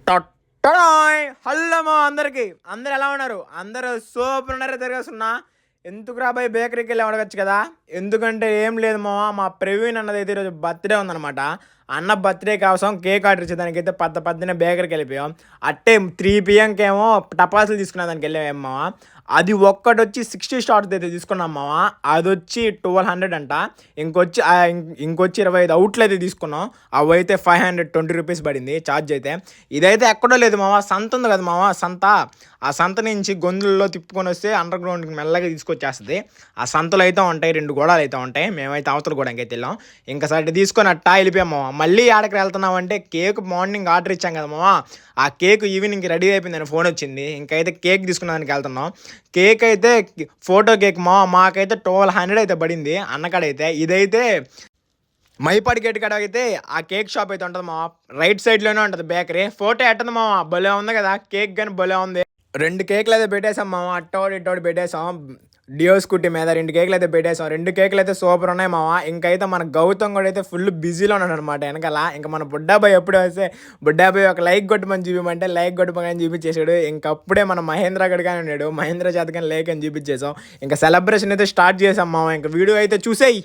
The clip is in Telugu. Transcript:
హలో మా అందరికి అందరు ఎలా ఉన్నారు? అందరూ సూపర్ ఉన్నారో తిరగస్తున్నా. ఎందుకు రాబోయే బేకరీకి వెళ్ళి అడగచ్చు కదా. ఎందుకంటే ఏం లేదు మా ప్రవీణ్ అన్నది అయితే ఈరోజు బర్త్డే ఉందన్నమాట. అన్న బర్త్డే కోసం కేక్ ఆర్డర్ ఇచ్చేదానికైతే పొద్దున్నే బేకరీకి వెళ్ళిపోయాం. అట్టే 3 PM ఏమో టపాసులు తీసుకునే దానికి వెళ్ళాము అది ఒక్కటి వచ్చి 60 షార్ట్స్ అయితే తీసుకున్నాం అది వచ్చి 1200 అంట. ఇంకొచ్చి 25 అవుట్లు అయితే తీసుకున్నాం. అవి అయితే 520 రూపీస్ పడింది ఛార్జ్ అయితే. ఇదైతే ఎక్కడో లేదు సంత ఉంది కదా సంత. ఆ సంత నుంచి గొంతుల్లో తిప్పుకొని వస్తే అండర్ గ్రౌండ్కి మెల్లగా తీసుకొచ్చేస్తుంది. ఆ సంతలు అయితే ఉంటాయి, 2 గోడలు అయితే ఉంటాయి. మేమైతే అవతల గోడకి అయితే వెళ్ళాం. ఇంకా సరే తీసుకొని అట్టా వెళ్ళిపోయాం మళ్ళీ ఆడకి వెళ్తున్నామంటే కేక్ మార్నింగ్ ఆర్డర్ ఇచ్చాం కదా ఆ కేక్ ఈవినింగ్కి రెడీ అయిపోయిందని ఫోన్ వచ్చింది. ఇంకైతే కేక్ తీసుకున్నానికి వెళ్తున్నాం. కేక్ అయితే ఫోటో కేక్ మాకైతే 1200 అయితే పడింది అన్నకాడైతే. ఇదైతే మైపాడి గేట్ కాడ అయితే ఆ కేక్ షాప్ అయితే ఉంటుంది రైట్ సైడ్లోనే ఉంటుంది బేకరీ. ఫోటో ఎట్టదు భలే ఉంది కదా, కేక్ కానీ భలే ఉంది. 2 కేకులు అయితే పెట్టేసాం అట్టోటి ఇట్టోటి పెట్టేసాం. డియో స్కూటీ మీద 2 కేకులు అయితే పెట్టేసాం. 2 కేకులు అయితే సూపర్ ఉన్నాయి ఇంకైతే మన గౌతమ్ కూడా అయితే ఫుల్ బిజీలో ఉన్నాడు అనమాట వెనకాల. ఇంకా మన బుడ్డాబాయ్ ఎప్పుడు వస్తే బుడ్డాబాయ్ ఒక లైక్ కొట్టమని చూపించమంటే లైక్ కొట్టమని చూపించేసాడు. ఇంకప్పుడే మన మహేంద్ర గడిగానే ఉన్నాడు, మహేంద్ర జాతకని లేక్ అని చూపించేసాం. ఇంకా సెలబ్రేషన్ అయితే స్టార్ట్ చేసాం ఇంకా వీడియో అయితే చూసేయి.